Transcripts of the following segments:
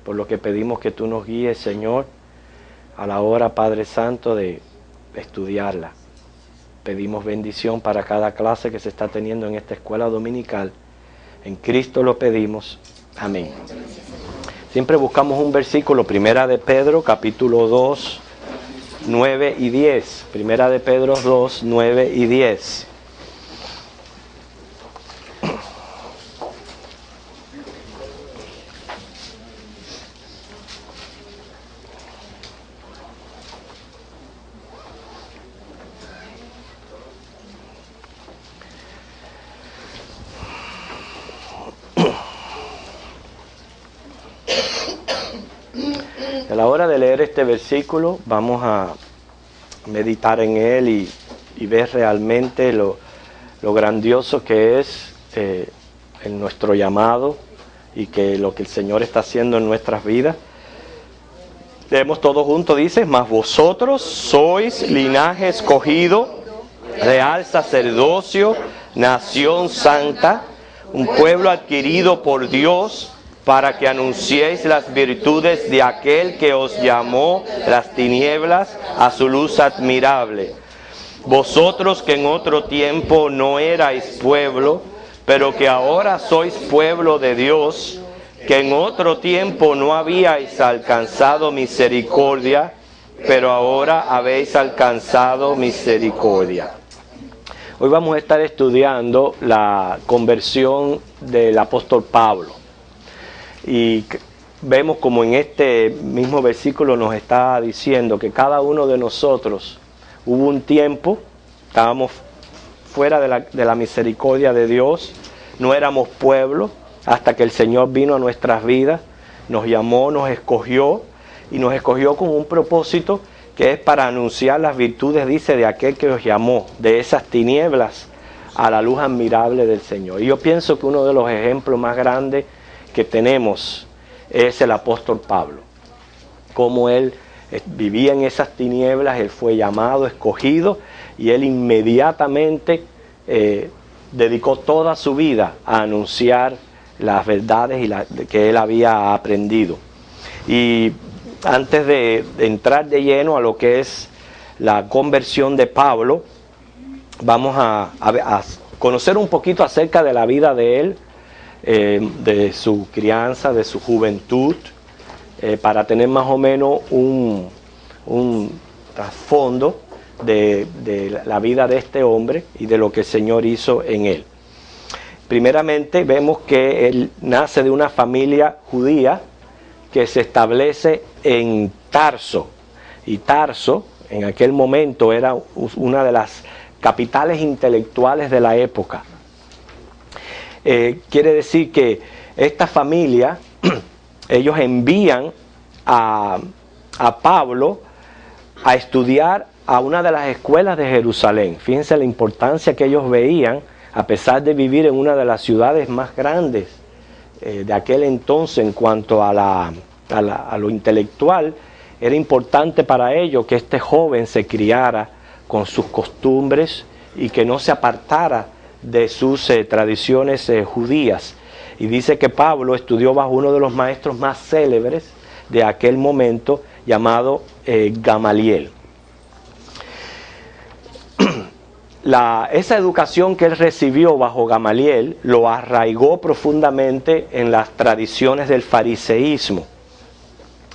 por lo que pedimos que tú nos guíes, Señor, a la hora, Padre Santo, de estudiarla. Pedimos bendición para cada clase que se está teniendo en esta escuela dominical. En Cristo lo pedimos. Amén. Siempre buscamos un versículo, Primera de Pedro, capítulo 2, 9 y 10. Primera de Pedro 2, 9 y 10. A la hora de leer este versículo vamos a meditar en él y ver realmente lo grandioso que es en nuestro llamado y que lo que el Señor está haciendo en nuestras vidas. Leemos todos juntos, dice: mas vosotros sois linaje escogido, real sacerdocio, nación santa, un pueblo adquirido por Dios, para que anunciéis las virtudes de aquel que os llamó de las tinieblas a su luz admirable. Vosotros que en otro tiempo no erais pueblo, pero que ahora sois pueblo de Dios, que en otro tiempo no habíais alcanzado misericordia, pero ahora habéis alcanzado misericordia. Hoy vamos a estar estudiando la conversión del apóstol Pablo. Y vemos como en este mismo versículo nos está diciendo que cada uno de nosotros hubo un tiempo, estábamos fuera de la misericordia de Dios, no éramos pueblo, hasta que el Señor vino a nuestras vidas, nos llamó, nos escogió, y nos escogió con un propósito que es para anunciar las virtudes, dice, de aquel que os llamó, de esas tinieblas a la luz admirable del Señor. Y yo pienso que uno de los ejemplos más grandes que tenemos es el apóstol Pablo, como él vivía en esas tinieblas, él fue llamado, escogido, y él inmediatamente dedicó toda su vida a anunciar las verdades que él había aprendido. Y antes de entrar de lleno a lo que es la conversión de Pablo, vamos a conocer un poquito acerca de la vida de él, de su crianza, de su juventud, para tener más o menos un trasfondo de la vida de este hombre y de lo que el Señor hizo en él. Primeramente vemos que él nace de una familia judía que se establece en Tarso, y Tarso en aquel momento era una de las capitales intelectuales de la época. Quiere decir que esta familia, ellos envían a Pablo a estudiar a una de las escuelas de Jerusalén. Fíjense la importancia que ellos veían, a pesar de vivir en una de las ciudades más grandes de aquel entonces en cuanto a lo intelectual. Era importante para ellos que este joven se criara con sus costumbres y que no se apartara de sus tradiciones judías. Y dice que Pablo estudió bajo uno de los maestros más célebres de aquel momento, llamado Gamaliel. Esa educación que él recibió bajo Gamaliel lo arraigó profundamente en las tradiciones del fariseísmo.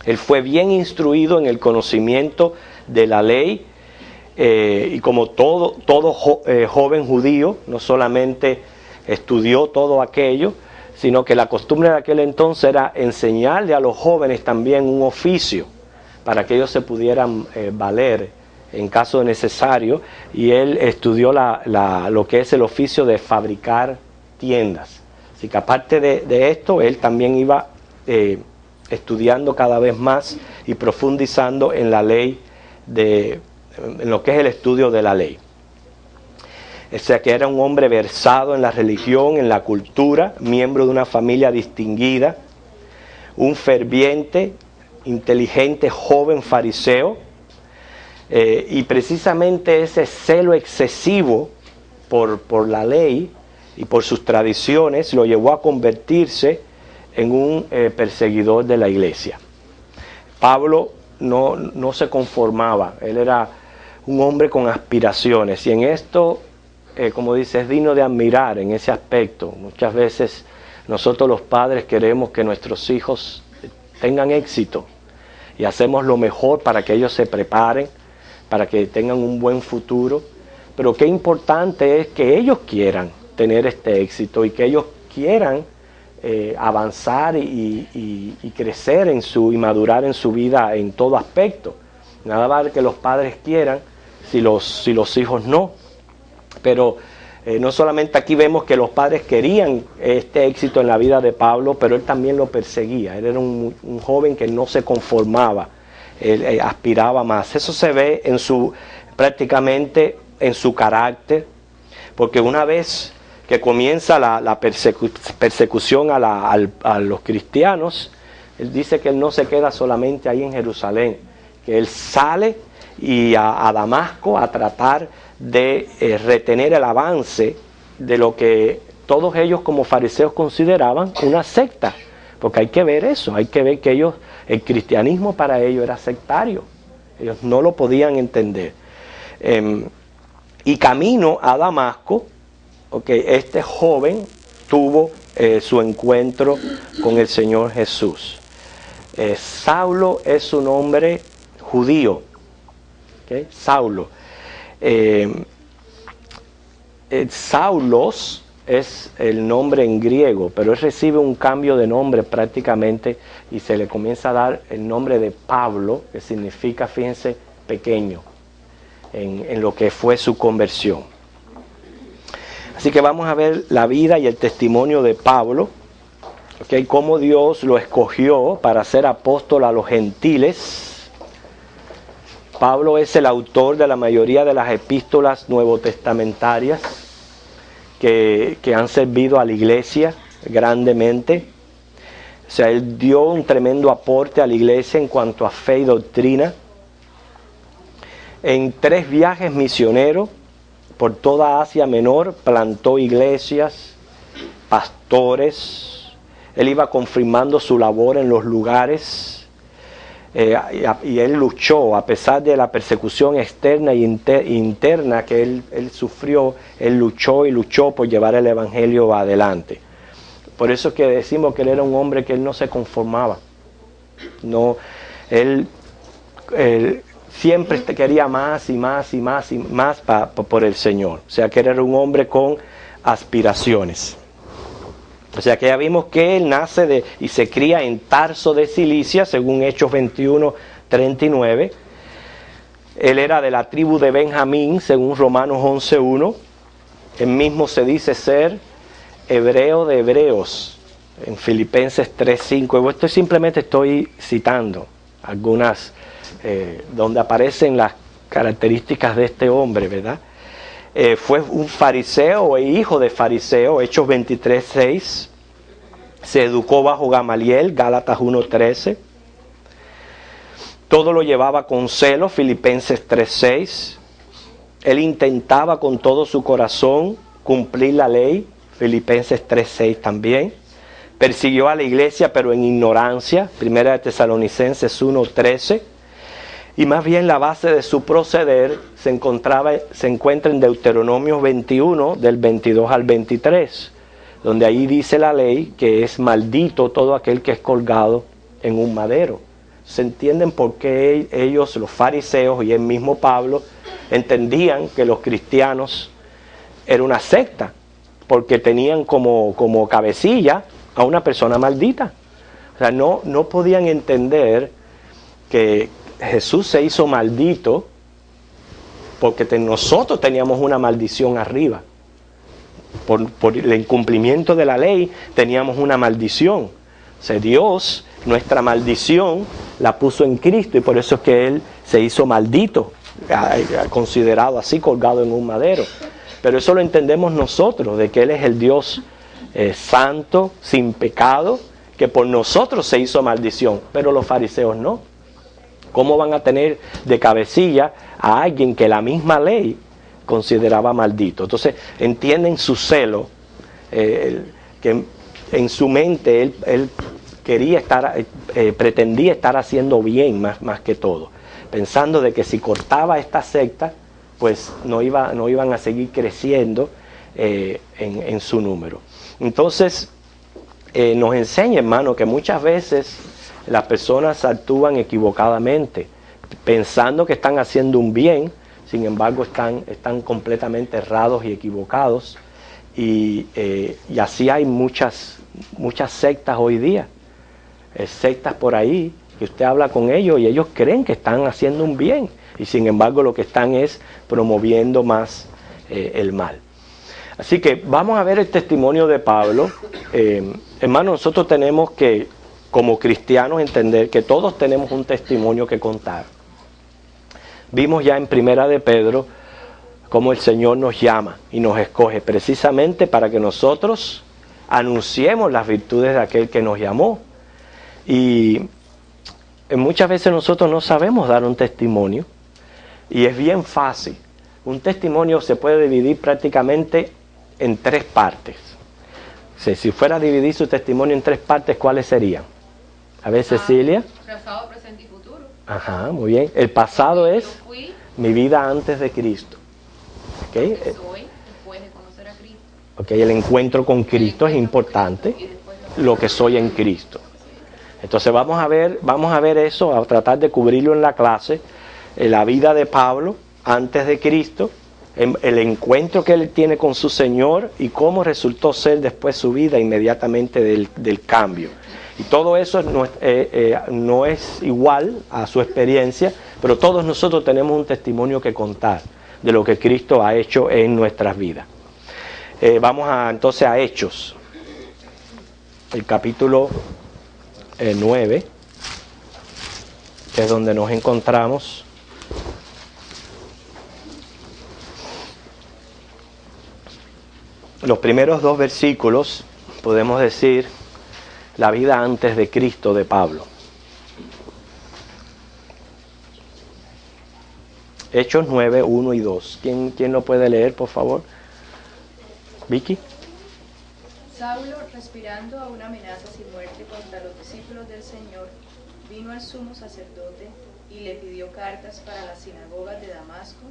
Él fue bien instruido en el conocimiento de la ley, y como todo joven judío, no solamente estudió todo aquello, sino que la costumbre de aquel entonces era enseñarle a los jóvenes también un oficio para que ellos se pudieran valer en caso necesario, y él estudió lo que es el oficio de fabricar tiendas. Así que aparte de esto, él también iba estudiando cada vez más y profundizando en la ley, en lo que es el estudio de la ley. O sea que era un hombre versado en la religión, en la cultura, miembro de una familia distinguida, un ferviente, inteligente, joven fariseo, y precisamente ese celo excesivo por la ley y por sus tradiciones lo llevó a convertirse en un perseguidor de la iglesia. Pablo no se conformaba, él era un hombre con aspiraciones, y en esto, como dice, es digno de admirar en ese aspecto. Muchas veces nosotros los padres queremos que nuestros hijos tengan éxito y hacemos lo mejor para que ellos se preparen, para que tengan un buen futuro, pero qué importante es que ellos quieran tener este éxito y que ellos quieran avanzar y crecer y madurar en su vida en todo aspecto. Nada vale que los padres quieran si los hijos no. Pero no solamente aquí vemos que los padres querían este éxito en la vida de Pablo, pero él también lo perseguía. Él era un joven que no se conformaba, él aspiraba más. Eso se ve prácticamente en su carácter, porque una vez que comienza la persecución a los cristianos, él dice que él no se queda solamente ahí en Jerusalén, que él sale a Damasco a tratar de retener el avance de lo que todos ellos como fariseos consideraban una secta, porque hay que ver eso, hay que ver que el cristianismo para ellos era sectario, ellos no lo podían entender. Y camino a Damasco, este joven tuvo su encuentro con el Señor Jesús. Saulo es su nombre judío, Saulo. Saulos es el nombre en griego, pero él recibe un cambio de nombre prácticamente y se le comienza a dar el nombre de Pablo, que significa, fíjense, pequeño, en lo que fue su conversión. Así que vamos a ver la vida y el testimonio de Pablo, cómo Dios lo escogió para ser apóstol a los gentiles. Pablo es el autor de la mayoría de las epístolas nuevotestamentarias que han servido a la iglesia grandemente. O sea, él dio un tremendo aporte a la iglesia en cuanto a fe y doctrina. En 3 viajes misioneros por toda Asia Menor plantó iglesias, pastores. Él iba confirmando su labor en los lugares. Y él luchó, a pesar de la persecución externa e interna que él sufrió, él luchó por llevar el evangelio adelante. Por eso es que decimos que él era un hombre que él no se conformaba. No, él siempre quería más y más y más y más por el Señor. O sea que él era un hombre con aspiraciones. O sea que ya vimos que él nace y se cría en Tarso de Cilicia, según Hechos 21:39. Él era de la tribu de Benjamín, según Romanos 11:1. Él mismo se dice ser hebreo de hebreos, en Filipenses 3:5. Esto simplemente estoy citando algunas donde aparecen las características de este hombre, ¿verdad? Fue un fariseo e hijo de fariseo, Hechos 23:6. Se educó bajo Gamaliel, Gálatas 1:13. Todo lo llevaba con celo, Filipenses 3:6. Él intentaba con todo su corazón cumplir la ley, Filipenses 3:6 también. Persiguió a la iglesia, pero en ignorancia, Primera de Tesalonicenses 1:13. Y más bien la base de su proceder se encuentra en Deuteronomio 21, del 22 al 23, donde ahí dice la ley que es maldito todo aquel que es colgado en un madero. ¿Se entienden por qué ellos, los fariseos y el mismo Pablo, entendían que los cristianos era una secta? Porque tenían como cabecilla a una persona maldita. O sea, no podían entender que Jesús se hizo maldito porque nosotros teníamos una maldición arriba. Por el incumplimiento de la ley teníamos una maldición. O sea, Dios, nuestra maldición, la puso en Cristo, y por eso es que Él se hizo maldito, considerado así, colgado en un madero. Pero eso lo entendemos nosotros, de que Él es el Dios santo, sin pecado, que por nosotros se hizo maldición, pero los fariseos no. ¿Cómo van a tener de cabecilla a alguien que la misma ley consideraba maldito? Entonces entienden su celo, que en su mente él pretendía estar haciendo bien más que todo, pensando de que si cortaba esta secta, pues no iban a seguir creciendo en su número. Entonces, nos enseña, hermano, que muchas veces las personas actúan equivocadamente, pensando que están haciendo un bien, sin embargo están completamente errados y equivocados, y así hay muchas sectas hoy día, sectas por ahí, que usted habla con ellos y ellos creen que están haciendo un bien, y sin embargo lo que están es promoviendo más el mal. Así que vamos a ver el testimonio de Pablo. Hermanos, nosotros tenemos que, como cristianos, entender que todos tenemos un testimonio que contar. Vimos ya en Primera de Pedro cómo el Señor nos llama y nos escoge precisamente para que nosotros anunciemos las virtudes de aquel que nos llamó. Y muchas veces nosotros no sabemos dar un testimonio, y es bien fácil. Un testimonio se puede dividir prácticamente en 3 partes. Si fuera a dividir su testimonio en 3 partes, ¿cuáles serían? A ver, Cecilia. Pasado, presente y futuro. Ajá, muy bien. El pasado es mi vida antes de Cristo. ¿Okay? Lo que soy después de conocer a Cristo. Okay, el encuentro con Cristo es importante. Lo que soy en Cristo. Entonces vamos a ver eso, a tratar de cubrirlo en la clase. La vida de Pablo antes de Cristo, el encuentro que él tiene con su Señor y cómo resultó ser después su vida inmediatamente del cambio. Y todo eso no es igual a su experiencia, pero todos nosotros tenemos un testimonio que contar de lo que Cristo ha hecho en nuestras vidas. Vamos entonces a Hechos, el capítulo 9, que es donde nos encontramos. Los primeros 2 versículos, podemos decir, la vida antes de Cristo de Pablo. Hechos 9, 1 y 2. ¿Quién lo puede leer, por favor? Vicky. Saulo, respirando aún amenazas y muerte contra los discípulos del Señor, vino al sumo sacerdote y le pidió cartas para las sinagogas de Damasco,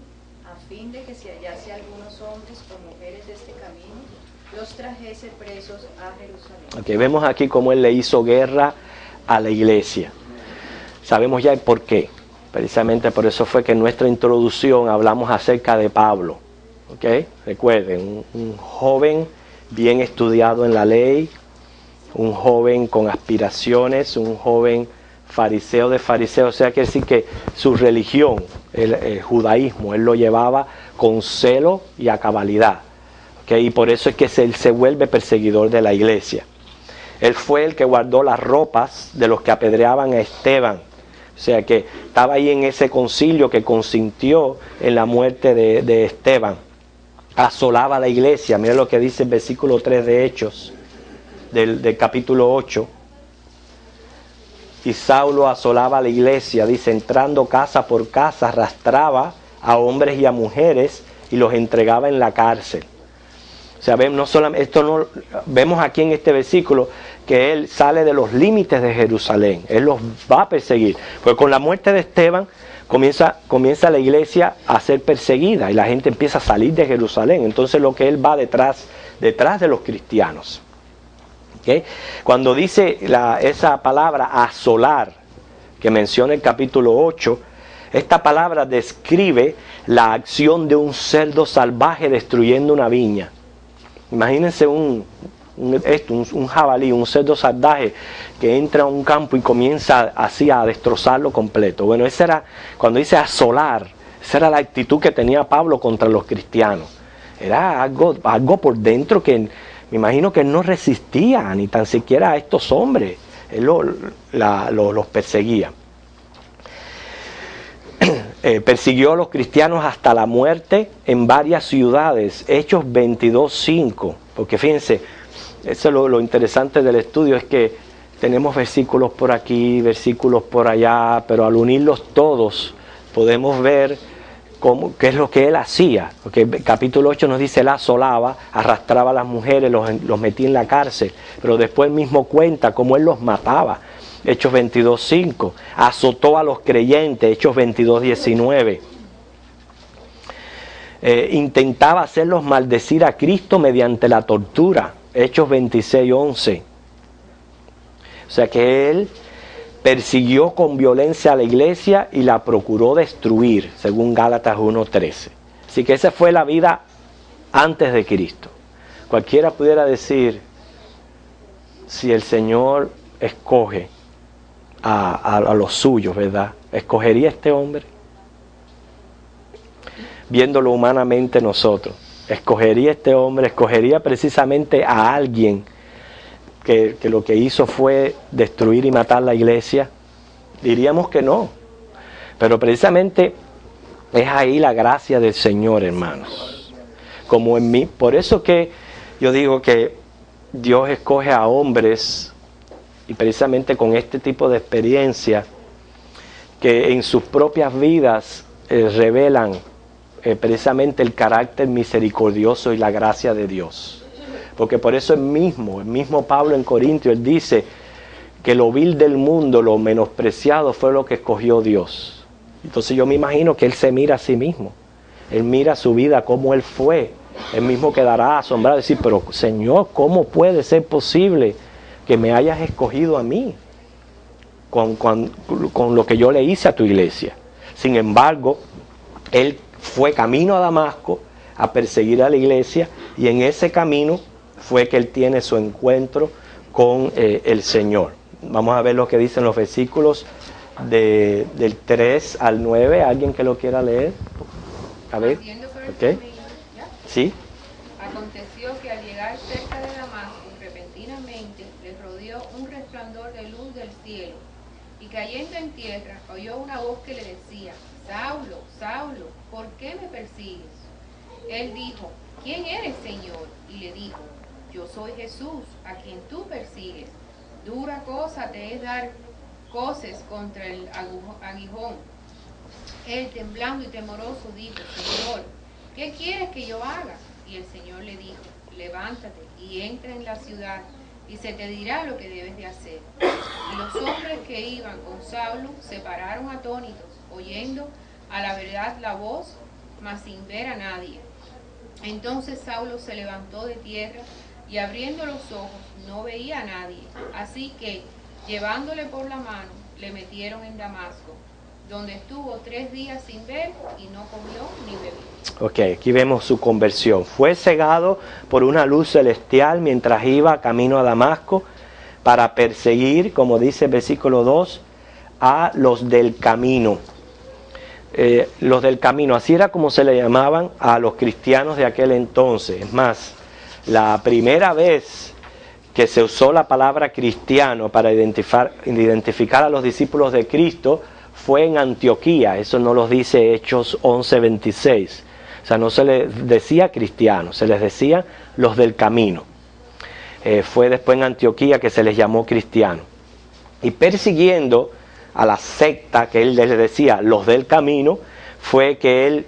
a fin de que si hallase algunos hombres o mujeres de este camino, los trajese presos a Jerusalén. Okay, vemos aquí cómo él le hizo guerra a la iglesia. Sabemos ya el por qué. Precisamente por eso fue que en nuestra introducción hablamos acerca de Pablo. ¿Okay? Recuerden, un joven bien estudiado en la ley, un joven con aspiraciones, un joven fariseo de fariseos. O sea, quiere decir que su religión, el judaísmo, él lo llevaba con celo y a cabalidad. ¿Okay? Y por eso es que él se vuelve perseguidor de la iglesia. Él fue el que guardó las ropas de los que apedreaban a Esteban. O sea que estaba ahí en ese concilio que consintió en la muerte de Esteban. Asolaba la iglesia. Mira lo que dice el versículo 3 de Hechos, del capítulo 8. Y Saulo asolaba la iglesia, dice, entrando casa por casa, arrastraba a hombres y a mujeres y los entregaba en la cárcel. O sea, vemos aquí en este versículo que él sale de los límites de Jerusalén. Él los va a perseguir. Porque con la muerte de Esteban comienza la iglesia a ser perseguida y la gente empieza a salir de Jerusalén. Entonces lo que él va detrás de los cristianos. ¿Okay? Cuando dice esa palabra asolar, que menciona el capítulo 8, esta palabra describe la acción de un cerdo salvaje destruyendo una viña. Imagínense un jabalí, un cerdo salvaje que entra a un campo y comienza así a destrozarlo completo. Bueno, cuando dice asolar, esa era la actitud que tenía Pablo contra los cristianos. Era algo por dentro que me imagino que él no resistía ni tan siquiera a estos hombres. Él los perseguía. Persiguió a los cristianos hasta la muerte en varias ciudades. Hechos 22:5. Porque fíjense, eso es lo interesante del estudio, es que tenemos versículos por aquí, versículos por allá, pero al unirlos todos podemos ver qué es lo que él hacía. Porque el capítulo 8 nos dice, él asolaba, arrastraba a las mujeres, los metía en la cárcel. Pero después él mismo cuenta cómo él los mataba. Hechos 22:5. Azotó a los creyentes. Hechos 22:19. Intentaba hacerlos maldecir a Cristo mediante la tortura. Hechos 26:11. O sea que él persiguió con violencia a la iglesia y la procuró destruir, según Gálatas 1:13. Así que esa fue la vida antes de Cristo. Cualquiera pudiera decir, si el Señor escoge a los suyos, ¿verdad? ¿Escogería a este hombre? Viéndolo humanamente nosotros, ¿escogería a este hombre? ¿Escogería precisamente a alguien que lo que hizo fue destruir y matar la iglesia? Diríamos que no. Pero precisamente es ahí la gracia del Señor, hermanos. Como en mí. Por eso que yo digo que Dios escoge a hombres, y precisamente con este tipo de experiencia, que en sus propias vidas revelan precisamente el carácter misericordioso y la gracia de Dios. Porque por eso el mismo Pablo en Corintios, él dice que lo vil del mundo, lo menospreciado fue lo que escogió Dios. Entonces yo me imagino que él se mira a sí mismo. Él mira su vida, cómo él fue. Él mismo quedará asombrado y decir, pero Señor, ¿cómo puede ser posible que me hayas escogido a mí con lo que yo le hice a tu iglesia? Sin embargo, él fue camino a Damasco a perseguir a la iglesia, y en ese camino fue que él tiene su encuentro con el Señor. Vamos a ver lo que dicen los versículos del 3 al 9. ¿Alguien que lo quiera leer? A ver. ¿Okay? ¿Sí? Aconteció que al llegar cerca de Damasco, repentinamente le rodeó un resplandor de luz del cielo, y cayendo en tierra oyó una voz que le decía, Saulo, Saulo, ¿por qué me persigues? Él dijo, ¿quién eres, Señor? Y le dijo, yo soy Jesús, a quien tú persigues. Dura cosa te es dar coces contra el aguijón. Él, temblando y temoroso, dijo, Señor, ¿qué quieres que yo haga? Y el Señor le dijo, levántate y entra en la ciudad, y se te dirá lo que debes de hacer. Y los hombres que iban con Saulo se pararon atónitos, oyendo a la verdad la voz, mas sin ver a nadie. Entonces Saulo se levantó de tierra, y abriendo los ojos no veía a nadie. Así que, llevándole por la mano, le metieron en Damasco, donde estuvo 3 días sin ver y no comió ni bebió. Ok, aquí vemos su conversión. Fue cegado por una luz celestial mientras iba camino a Damasco para perseguir, como dice el versículo 2, a los del camino. Los del camino, así era como se le llamaban a los cristianos de aquel entonces. Es más, la primera vez que se usó la palabra cristiano para identificar a los discípulos de Cristo fue en Antioquía. Eso no lo dice Hechos 11:26. O sea, no se les decía cristianos, se les decía los del camino. Fue después en Antioquía que se les llamó cristianos. Y persiguiendo a la secta que él les decía los del camino, fue que él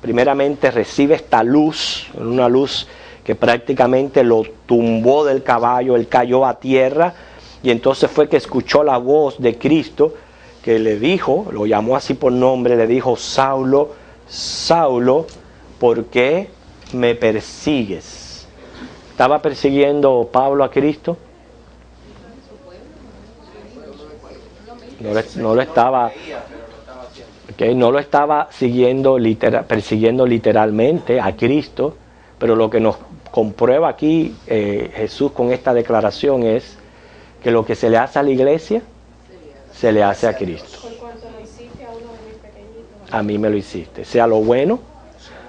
primeramente recibe esta luz, una luz que prácticamente lo tumbó del caballo, él cayó a tierra, y entonces fue que escuchó la voz de Cristo que le dijo, lo llamó así por nombre, le dijo, Saulo, Saulo, ¿por qué me persigues? ¿Estaba persiguiendo Pablo a Cristo? No lo estaba, okay, no lo estaba persiguiendo literalmente a Cristo, pero lo que nos comprueba aquí Jesús con esta declaración es que lo que se le hace a la iglesia, se le hace a Cristo. A mí me lo hiciste, sea lo bueno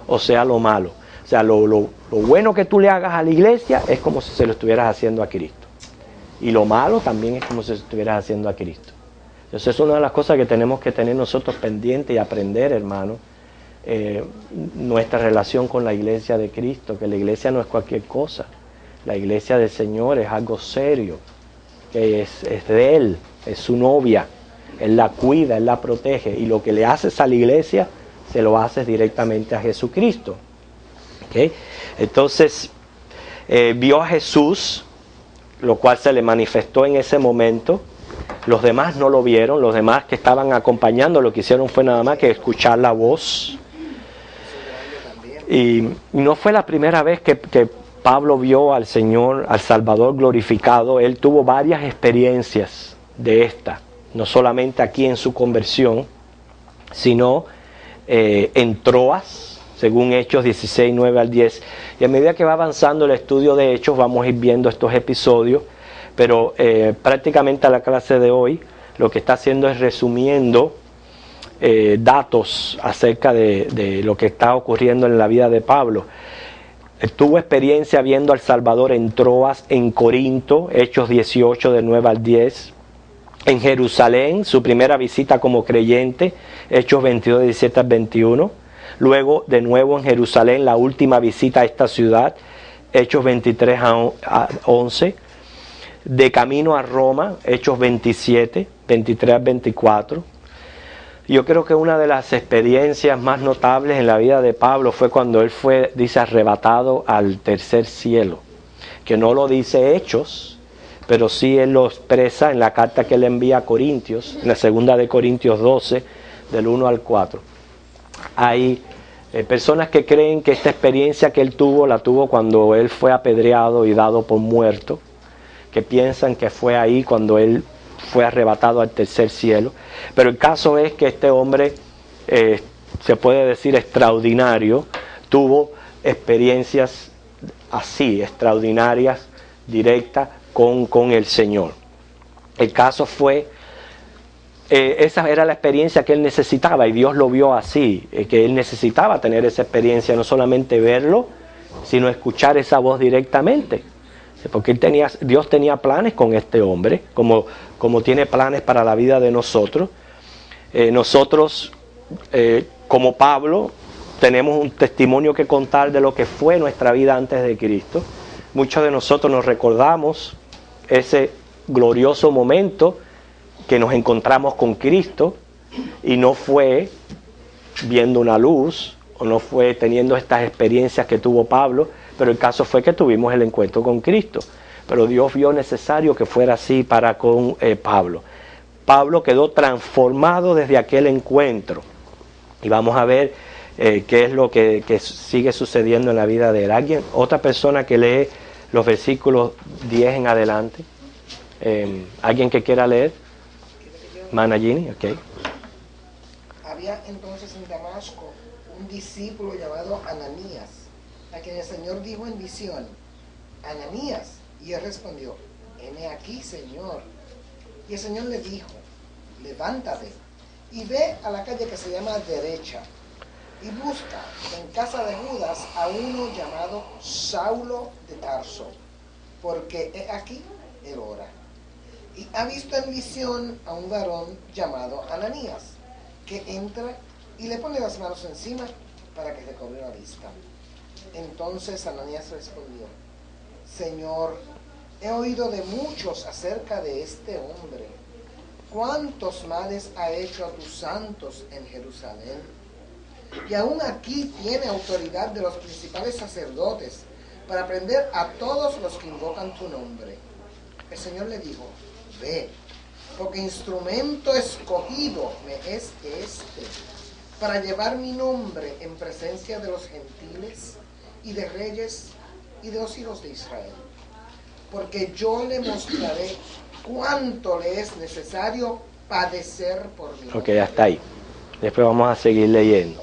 o sea lo malo. O sea, lo bueno que tú le hagas a la iglesia es como si se lo estuvieras haciendo a Cristo. Y lo malo también es como si se lo estuvieras haciendo a Cristo. Entonces es una de las cosas que tenemos que tener nosotros pendientes y aprender, hermano. Nuestra relación con la iglesia de Cristo, que la iglesia no es cualquier cosa. La iglesia del Señor es algo serio, que es de Él, es su novia. Él la cuida, Él la protege, y lo que le haces a la iglesia, se lo haces directamente a Jesucristo. ¿Okay? Entonces, vio a Jesús, lo cual se le manifestó en ese momento. Los demás no lo vieron, los demás que estaban acompañando lo que hicieron fue nada más que escuchar la voz. Y no fue la primera vez que Pablo vio al Señor, al Salvador glorificado. Él tuvo varias experiencias de esta, no solamente aquí en su conversión, sino en Troas, según Hechos 16, 9 al 10. Y a medida que va avanzando el estudio de Hechos, vamos a ir viendo estos episodios, pero prácticamente a la clase de hoy lo que está haciendo es resumiendo datos acerca de lo que está ocurriendo en la vida de Pablo. Tuvo experiencia viendo al Salvador en Troas, en Corinto, Hechos 18 de 9 al 10, en Jerusalén, su primera visita como creyente, Hechos 22 de 17 al 21, luego de nuevo en Jerusalén, la última visita a esta ciudad, Hechos 23 a 11, de camino a Roma, Hechos 27, 23 al 24. Yo creo que una de las experiencias más notables en la vida de Pablo fue cuando él fue, dice, arrebatado al tercer cielo, que no lo dice Hechos, pero sí él lo expresa en la carta que él envía a Corintios, en la segunda de Corintios 12, del 1 al 4. Hay personas que creen que esta experiencia que él tuvo, la tuvo cuando él fue apedreado y dado por muerto, que piensan que fue ahí cuando él fue arrebatado al tercer cielo. Pero el caso es que este hombre, se puede decir extraordinario, tuvo experiencias así, extraordinarias, directas con el Señor. El caso fue, esa era la experiencia que él necesitaba y Dios lo vio así, que él necesitaba tener esa experiencia, no solamente verlo, sino escuchar esa voz directamente. Porque Dios tenía planes con este hombre, como tiene planes para la vida de nosotros. Nosotros, como Pablo, tenemos un testimonio que contar de lo que fue nuestra vida antes de Cristo. Muchos de nosotros nos recordamos ese glorioso momento que nos encontramos con Cristo y no fue viendo una luz o no fue teniendo estas experiencias que tuvo Pablo, pero el caso fue que tuvimos el encuentro con Cristo. Pero Dios vio necesario que fuera así para con Pablo. Pablo quedó transformado desde aquel encuentro. Y vamos a ver qué es lo que sigue sucediendo en la vida de él. Otra persona que lee los versículos 10 en adelante. ¿Alguien que quiera leer? Managini, ok. Había entonces en Damasco un discípulo llamado Ananías, a quien el Señor dijo en visión: Ananías. Y él respondió: heme aquí, Señor. Y el Señor le dijo: levántate y ve a la calle que se llama Derecha y busca en casa de Judas a uno llamado Saulo de Tarso, porque he aquí él ora. Y ha visto en visión a un varón llamado Ananías, que entra y le pone las manos encima para que recobre la vista. Entonces Ananías respondió: Señor, he oído de muchos acerca de este hombre. ¿Cuántos males ha hecho a tus santos en Jerusalén? Y aún aquí tiene autoridad de los principales sacerdotes para prender a todos los que invocan tu nombre. El Señor le dijo: ve, porque instrumento escogido me es este, para llevar mi nombre en presencia de los gentiles y de reyes y de los hijos de Israel. Porque yo le mostraré cuánto le es necesario padecer por mí. Ok, hasta ahí. Después vamos a seguir leyendo.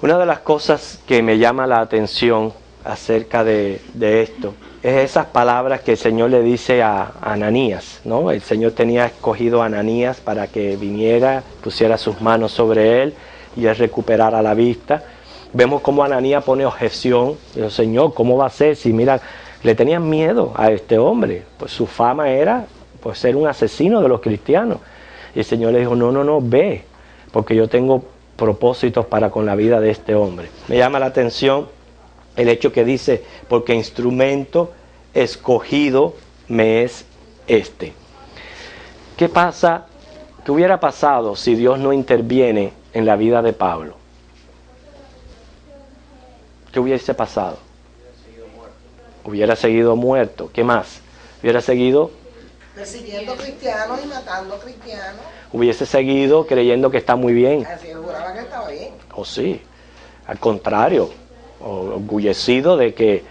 Una de las cosas que me llama la atención acerca de esto es esas palabras que el Señor le dice a Ananías, ¿no? El Señor tenía escogido a Ananías para que viniera, pusiera sus manos sobre él y él recuperara la vista. Vemos cómo Ananías pone objeción. Dijo: Señor, ¿cómo va a ser? Si mira, le tenían miedo a este hombre, pues su fama era pues ser un asesino de los cristianos. Y el Señor le dijo: no, ve, porque yo tengo propósitos para con la vida de este hombre. Me llama la atención el hecho que dice: porque instrumento escogido me es este. ¿Qué pasa? ¿Qué hubiera pasado si Dios no interviene en la vida de Pablo? ¿Qué hubiese pasado? Hubiera seguido muerto. ¿Qué más? Hubiera seguido persiguiendo cristianos y matando cristianos. Hubiese seguido creyendo que está muy bien. Así él juraba que estaba bien. O sí, al contrario, orgullecido de que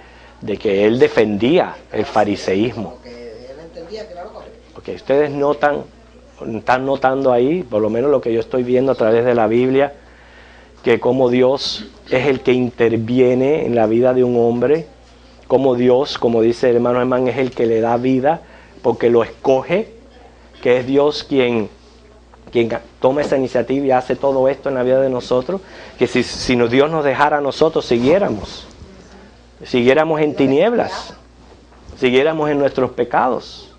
él defendía el fariseísmo. Porque él entendía que era lo correcto. Porque ustedes están notando ahí, por lo menos lo que yo estoy viendo a través de la Biblia, que como Dios es el que interviene en la vida de un hombre, como Dios, como dice el hermano Germán, es el que le da vida, porque lo escoge, que es Dios quien toma esa iniciativa y hace todo esto en la vida de nosotros, que si Dios nos dejara a nosotros, siguiéramos en tinieblas, siguiéramos en nuestros pecados,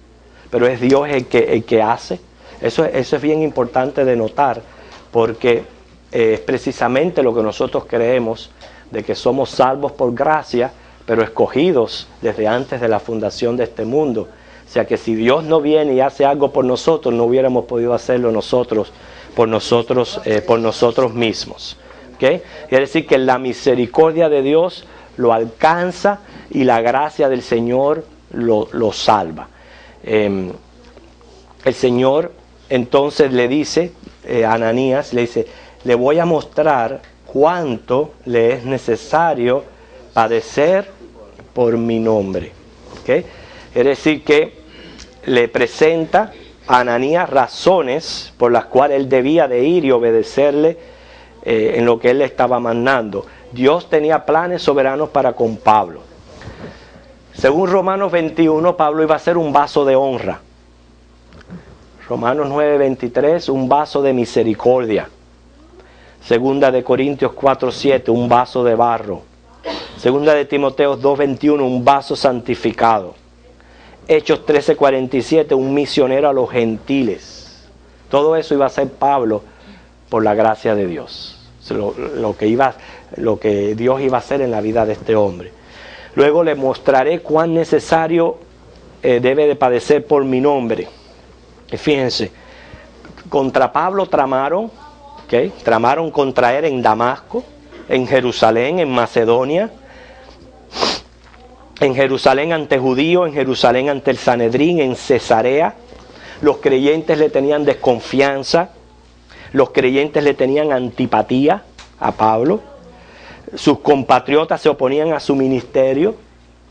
pero es Dios el que hace. Eso es bien importante de notar, porque es precisamente lo que nosotros creemos, de que somos salvos por gracia, pero escogidos desde antes de la fundación de este mundo. O sea que si Dios no viene y hace algo por nosotros, no hubiéramos podido hacerlo nosotros por nosotros mismos. ¿Okay? Quiere decir que la misericordia de Dios lo alcanza y la gracia del Señor lo salva. El Señor entonces le dice a Ananías, le dice, le voy a mostrar cuánto le es necesario padecer por mi nombre. ¿Okay? Es decir que le presenta a Ananías razones por las cuales él debía de ir y obedecerle en lo que él le estaba mandando. Dios tenía planes soberanos para con Pablo. Según Romanos 21, Pablo iba a ser un vaso de honra. Romanos 9:23, un vaso de misericordia. Segunda de Corintios 4:7, un vaso de barro. Segunda de Timoteo 2:21, un vaso santificado. Hechos 13:47, un misionero a los gentiles. Todo eso iba a ser Pablo por la gracia de Dios. Lo que Dios iba a hacer en la vida de este hombre. Luego le mostraré cuán necesario debe de padecer por mi nombre. Fíjense, contra Pablo tramaron contra él en Damasco, en Jerusalén, en Macedonia, en Jerusalén ante judíos, en Jerusalén ante el Sanedrín, en Cesarea. Los creyentes le tenían desconfianza, los creyentes le tenían antipatía a Pablo. Sus compatriotas se oponían a su ministerio,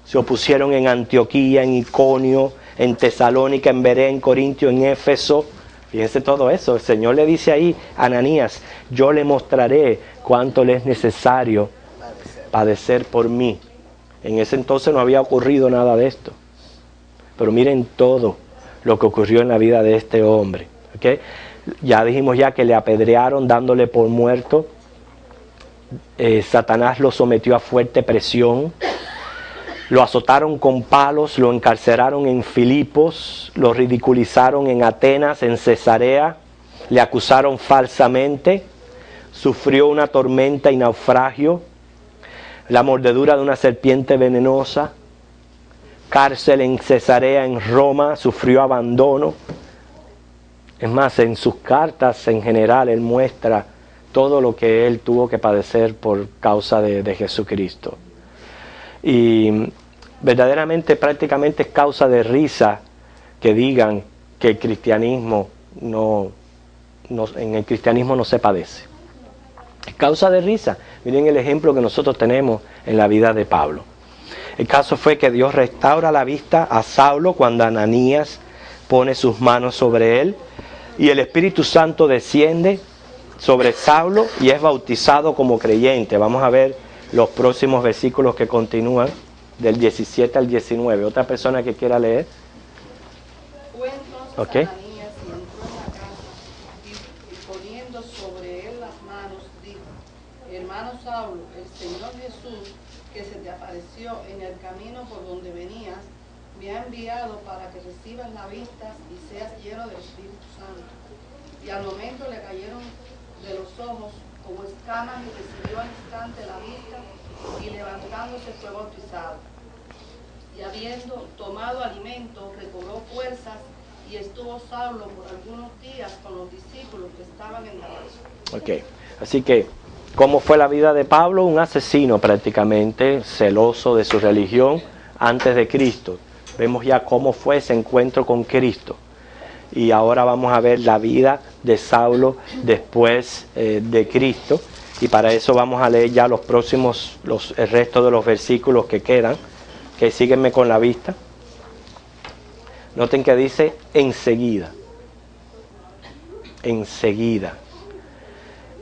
se opusieron en Antioquía, en Iconio, en Tesalónica, en Berea, en Corintio, en Éfeso. Fíjense todo eso. El Señor le dice ahí a Ananías, yo le mostraré cuánto le es necesario padecer por mí. En ese entonces no había ocurrido nada de esto. Pero miren todo lo que ocurrió en la vida de este hombre. ¿Okay? Ya dijimos ya que le apedrearon dándole por muerto. Satanás lo sometió a fuerte presión. Lo azotaron con palos, lo encarcelaron en Filipos, lo ridiculizaron en Atenas, en Cesarea, le acusaron falsamente, sufrió una tormenta y naufragio, la mordedura de una serpiente venenosa, cárcel en Cesarea, en Roma, sufrió abandono. Es más, en sus cartas en general él muestra todo lo que él tuvo que padecer por causa de Jesucristo. Y verdaderamente, prácticamente es causa de risa que digan que el cristianismo en el cristianismo no se padece. Es causa de risa. Miren el ejemplo que nosotros tenemos en la vida de Pablo. El caso fue que Dios restaura la vista a Saulo cuando Ananías pone sus manos sobre él y el Espíritu Santo desciende sobre Saulo y es bautizado como creyente. Vamos a ver los próximos versículos que continúan del 17 al 19. ¿Otra persona que quiera leer? Fue entonces Okay. Ananías y entró en la casa y poniendo sobre él las manos dijo: Hermano Saulo, el Señor Jesús, que se te apareció en el camino por donde venías, me ha enviado para que recibas la vista y seas lleno del Espíritu Santo. Y al momento le cayeron de los ojos como escamas y recibió al instante la vista y levantándose fue bautizado. Y habiendo tomado alimento recobró fuerzas y estuvo Saulo por algunos días con los discípulos que estaban en Damasco. Ok, así que, ¿cómo fue la vida de Pablo? Un asesino prácticamente, celoso de su religión antes de Cristo. Vemos ya cómo fue ese encuentro con Cristo. Y ahora vamos a ver la vida de Saulo después de Cristo. Y para eso vamos a leer ya el resto de los versículos que quedan. Que síguenme con la vista. Noten que dice enseguida. Enseguida.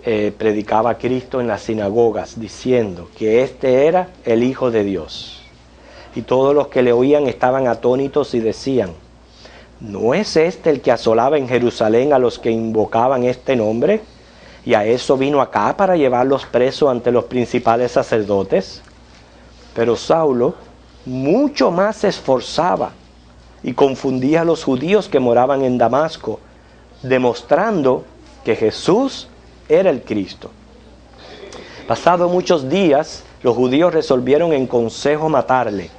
Predicaba a Cristo en las sinagogas diciendo que este era el Hijo de Dios. Y todos los que le oían estaban atónitos y decían: ¿no es este el que asolaba en Jerusalén a los que invocaban este nombre? ¿Y a eso vino acá para llevarlos presos ante los principales sacerdotes? Pero Saulo mucho más se esforzaba y confundía a los judíos que moraban en Damasco, demostrando que Jesús era el Cristo. Pasados muchos días, los judíos resolvieron en consejo matarle.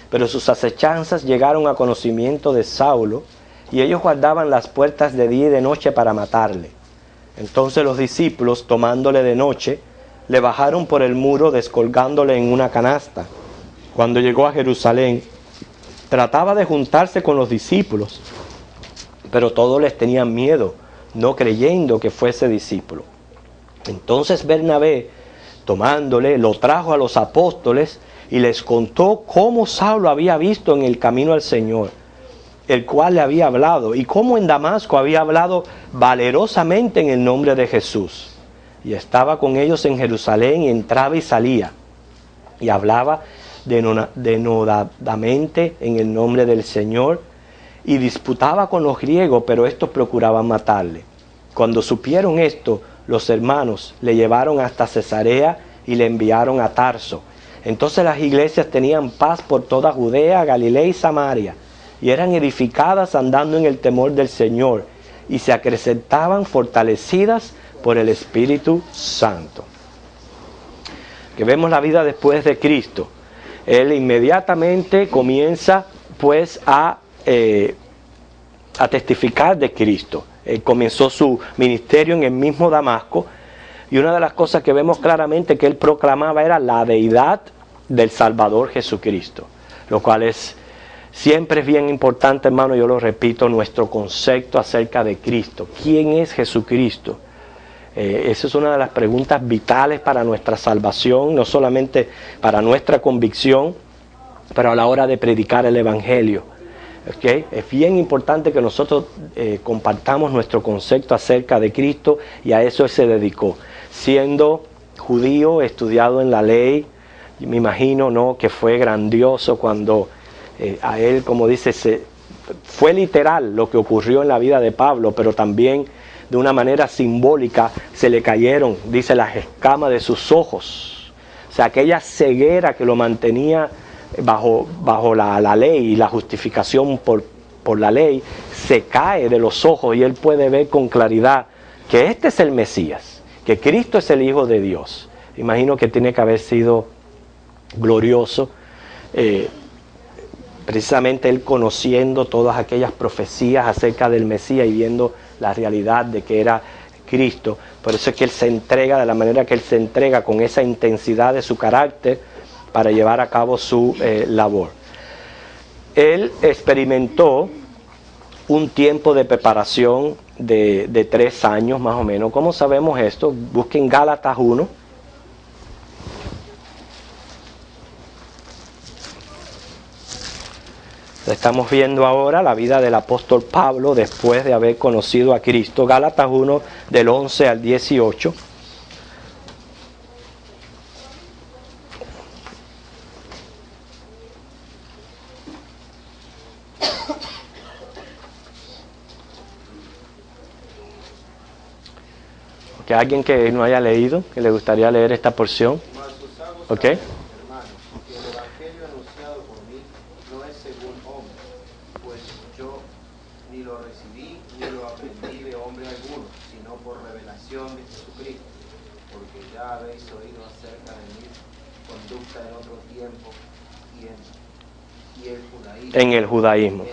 Pero sus acechanzas llegaron a conocimiento de Saulo, y ellos guardaban las puertas de día y de noche para matarle. Entonces los discípulos, tomándole de noche, le bajaron por el muro, descolgándole en una canasta. Cuando llegó a Jerusalén, trataba de juntarse con los discípulos, pero todos les tenían miedo, no creyendo que fuese discípulo. Entonces Bernabé, tomándole, lo trajo a los apóstoles y les contó cómo Saulo había visto en el camino al Señor, el cual le había hablado, y cómo en Damasco había hablado valerosamente en el nombre de Jesús. Y estaba con ellos en Jerusalén, y entraba y salía, y hablaba denodadamente en el nombre del Señor, y disputaba con los griegos, pero estos procuraban matarle. Cuando supieron esto, los hermanos le llevaron hasta Cesarea y le enviaron a Tarso. Entonces las iglesias tenían paz por toda Judea, Galilea y Samaria, y eran edificadas andando en el temor del Señor, y se acrecentaban fortalecidas por el Espíritu Santo. Que vemos la vida después de Cristo. Él inmediatamente comienza pues a testificar de Cristo. Él comenzó su ministerio en el mismo Damasco, y una de las cosas que vemos claramente que él proclamaba era la deidad del Salvador Jesucristo, lo cual siempre es bien importante, hermano, yo lo repito, nuestro concepto acerca de Cristo. ¿Quién es Jesucristo? Esa es una de las preguntas vitales para nuestra salvación, no solamente para nuestra convicción, pero a la hora de predicar el Evangelio. ¿Okay? Es bien importante que nosotros compartamos nuestro concepto acerca de Cristo, y a eso él se dedicó. Siendo judío, estudiado en la ley, me imagino, ¿no?, que fue grandioso cuando a él, como dice, fue literal lo que ocurrió en la vida de Pablo, pero también de una manera simbólica se le cayeron, dice, las escamas de sus ojos. O sea, aquella ceguera que lo mantenía bajo la ley y la justificación por la ley, se cae de los ojos, y él puede ver con claridad que este es el Mesías, que Cristo es el Hijo de Dios. Imagino que tiene que haber sido glorioso, precisamente él conociendo todas aquellas profecías acerca del Mesías y viendo la realidad de que era Cristo. Por eso es que él se entrega de la manera que él se entrega, con esa intensidad de su carácter, para llevar a cabo su labor. Él experimentó un tiempo de preparación de 3 años más o menos. ¿Cómo sabemos esto? Busquen Gálatas 1. Estamos viendo ahora la vida del apóstol Pablo después de haber conocido a Cristo. Gálatas 1, del 11 al 18. ¿Que alguien que no haya leído, que le gustaría leer esta porción? ¿Ok? En el judaísmo.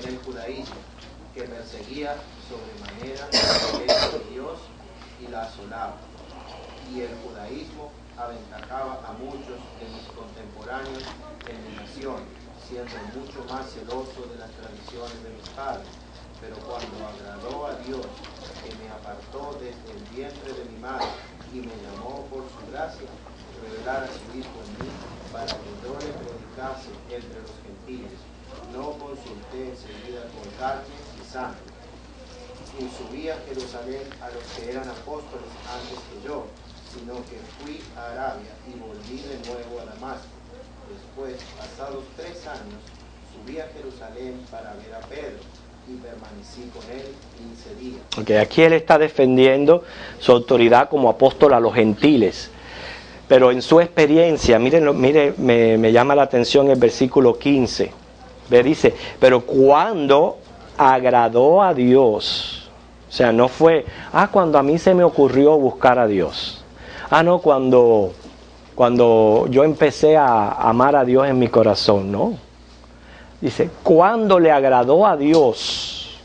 que perseguía sobremanera la iglesia de Dios y la asolaba. Y el judaísmo aventajaba a muchos de mis contemporáneos en mi nación, siendo mucho más celoso de las tradiciones de mis padres. Pero cuando agradó a Dios, que me apartó desde el vientre de mi madre y me llamó por su gracia, revelar a su Hijo en mí, para que yo le predicase entre los gentiles, no consulté enseguida con carne y sangre, ni subí a Jerusalén a los que eran apóstoles antes que yo, sino que fui a Arabia y volví de nuevo a Damasco. Después, pasados 3 años, subí a Jerusalén para ver a Pedro y permanecí con él 15 días. Okay, aquí él está defendiendo su autoridad como apóstol a los gentiles. Pero en su experiencia, mire, me llama la atención el versículo 15. Ve, dice, pero cuando agradó a Dios, o sea, no fue, cuando a mí se me ocurrió buscar a Dios. No, cuando yo empecé a amar a Dios en mi corazón, no. Dice, cuando le agradó a Dios,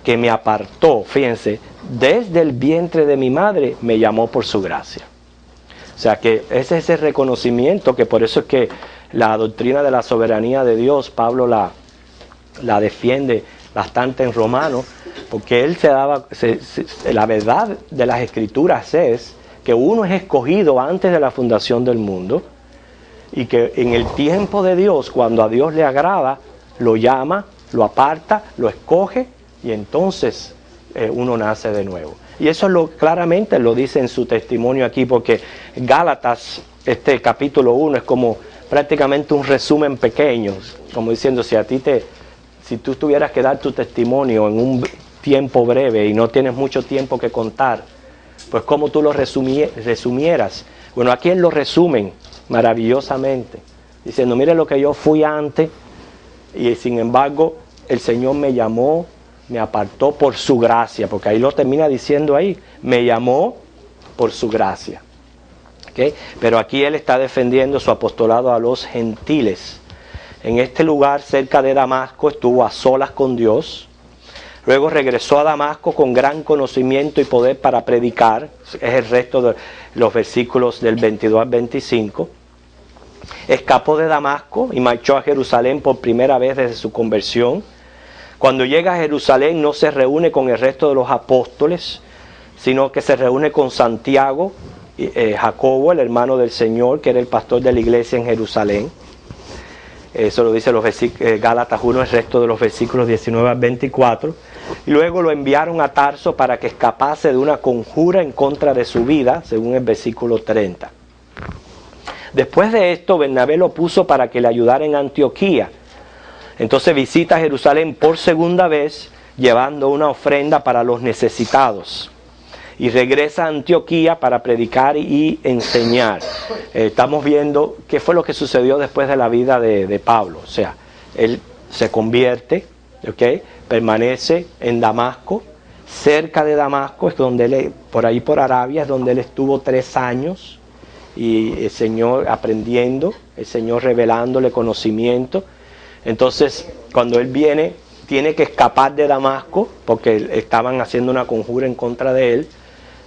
que me apartó, fíjense, desde el vientre de mi madre, me llamó por su gracia. O sea que ese es el reconocimiento, que por eso es que la doctrina de la soberanía de Dios, Pablo la defiende bastante en Romanos, porque él la verdad de las Escrituras es que uno es escogido antes de la fundación del mundo, y que en el tiempo de Dios, cuando a Dios le agrada, lo llama, lo aparta, lo escoge, y entonces uno nace de nuevo. Y eso claramente lo dice en su testimonio aquí, porque Gálatas, este capítulo 1, es como prácticamente un resumen pequeño, como diciendo, si tú tuvieras que dar tu testimonio en un tiempo breve y no tienes mucho tiempo que contar, pues cómo tú lo resumieras. Bueno, aquí él lo resumen maravillosamente, diciendo, mire lo que yo fui antes, y sin embargo el Señor me llamó, me apartó por su gracia, porque ahí lo termina diciendo ahí, me llamó por su gracia. ¿Okay? Pero aquí él está defendiendo su apostolado a los gentiles. En este lugar, cerca de Damasco, estuvo a solas con Dios. Luego regresó a Damasco con gran conocimiento y poder para predicar. Es el resto de los versículos del 22 al 25. Escapó de Damasco y marchó a Jerusalén por primera vez desde su conversión. Cuando llega a Jerusalén no se reúne con el resto de los apóstoles, sino que se reúne con Santiago, Jacobo, el hermano del Señor, que era el pastor de la iglesia en Jerusalén. Eso lo dice Gálatas 1, el resto de los versículos 19 al 24. Y luego lo enviaron a Tarso para que escapase de una conjura en contra de su vida, según el versículo 30. Después de esto, Bernabé lo puso para que le ayudara en Antioquía. Entonces visita Jerusalén por segunda vez, llevando una ofrenda para los necesitados. Y regresa a Antioquía para predicar y enseñar. Estamos viendo qué fue lo que sucedió después de la vida de Pablo. O sea, él se convierte, ¿okay? Permanece en Damasco. Cerca de Damasco es donde por ahí por Arabia, es donde él estuvo 3 años. Y el Señor aprendiendo, el Señor revelándole conocimiento. Entonces, cuando él viene, tiene que escapar de Damasco, porque estaban haciendo una conjura en contra de él.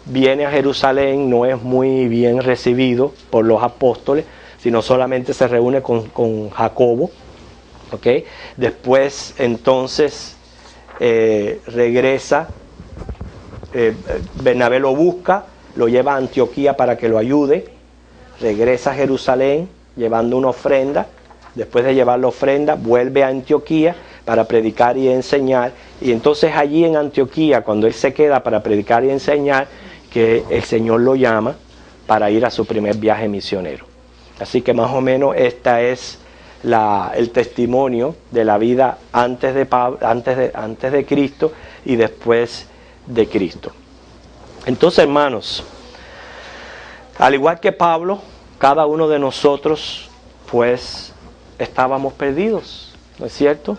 Viene a Jerusalén, no es muy bien recibido por los apóstoles, sino solamente se reúne con Jacobo. ¿Okay? Después, entonces, regresa, Bernabé lo busca, lo lleva a Antioquía para que lo ayude. Regresa a Jerusalén llevando una ofrenda. Después de llevar la ofrenda, vuelve a Antioquía para predicar y enseñar. Y entonces allí en Antioquía, cuando él se queda para predicar y enseñar, que el Señor lo llama para ir a su primer viaje misionero. Así que más o menos esta es el testimonio de la vida antes de Cristo y después de Cristo. Entonces, hermanos, al igual que Pablo, cada uno de nosotros, pues, estábamos perdidos, ¿no es cierto?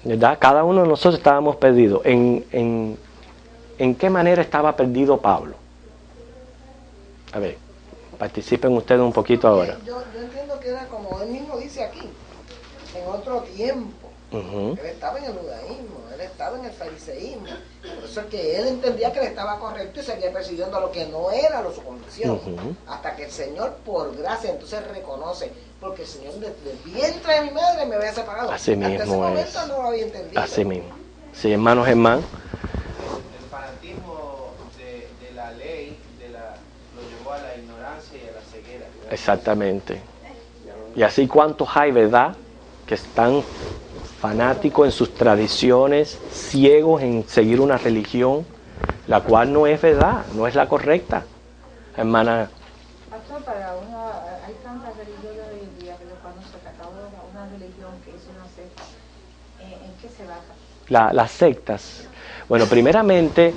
¿Verdad? Cada uno de nosotros estábamos perdidos. ¿En qué manera estaba perdido Pablo? A ver, participen ustedes un poquito ahora. Yo entiendo que era como él mismo dice aquí, en otro tiempo. Ujú. Él estaba en el judaísmo, él estaba en el fariseísmo. Por eso es que él entendía que él estaba correcto y seguía persiguiendo a lo que no era su condición. Ujú. Hasta que el Señor, por gracia, entonces reconoce, porque el Señor desde el vientre de mi madre me había separado. Así Hasta ese mismo momento es. no lo había entendido. Así mismo. Sí, hermanos Germán. El fanatismo de la ley lo llevó a la ignorancia y a la ceguera. Exactamente. Y así cuántos hay, ¿verdad? Que están fanáticos en sus tradiciones, ciegos en seguir una religión, la cual no es verdad, no es la correcta. Hermana, Pastor, hay tantas religiones hoy en día, pero cuando se acabó una religión que es una secta, ¿en qué se basa? las sectas. Bueno, primeramente,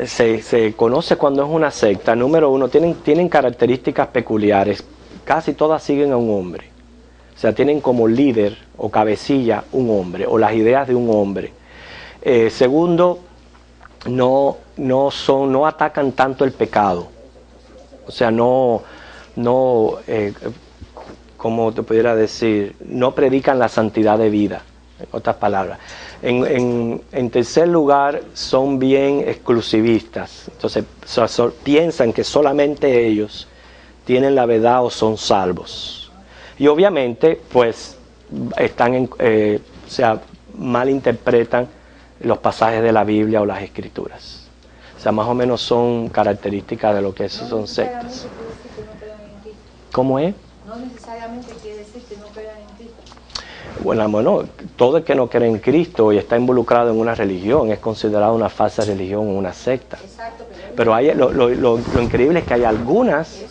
se conoce cuando es una secta. Número uno, tienen características peculiares. Casi todas siguen a un hombre. O sea, tienen como líder o cabecilla un hombre, o las ideas de un hombre. Segundo, no atacan tanto el pecado. O sea, como te pudiera decir, no predican la santidad de vida, en otras palabras. En tercer lugar, son bien exclusivistas. Entonces, piensan que solamente ellos tienen la verdad o son salvos. Y obviamente, pues, malinterpretan los pasajes de la Biblia o las Escrituras. O sea, más o menos son características de lo que son sectas. ¿Cómo es? No necesariamente quiere decir que no crean en Cristo. Bueno, todo el que no cree en Cristo y está involucrado en una religión es considerado una falsa religión o una secta. Exacto, Pero lo increíble es que hay algunas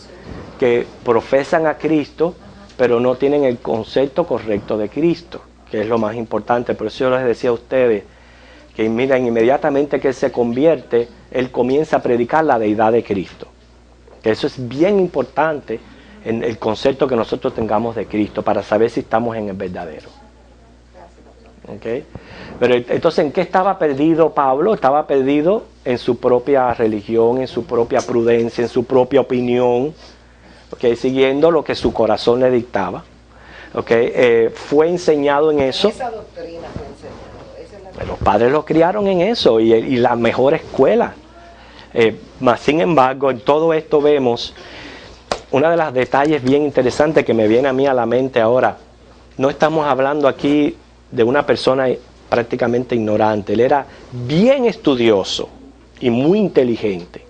que profesan a Cristo, pero no tienen el concepto correcto de Cristo, que es lo más importante. Por eso yo les decía a ustedes que miren, inmediatamente que él se convierte, él comienza a predicar la deidad de Cristo. Que eso es bien importante en el concepto que nosotros tengamos de Cristo para saber si estamos en el verdadero. ¿Okay? Pero entonces, ¿en qué estaba perdido Pablo? Estaba perdido en su propia religión, en su propia prudencia, en su propia opinión, ¿okay? Siguiendo lo que su corazón le dictaba. ¿Okay? Fue enseñado en eso. Esa doctrina fue enseñada. Esa es la Los padres lo criaron en eso y la mejor escuela. Mas sin embargo, en todo esto vemos una de las detalles bien interesantes que me viene a mí a la mente ahora. No estamos hablando aquí de una persona prácticamente ignorante. Él era bien estudioso y muy inteligente.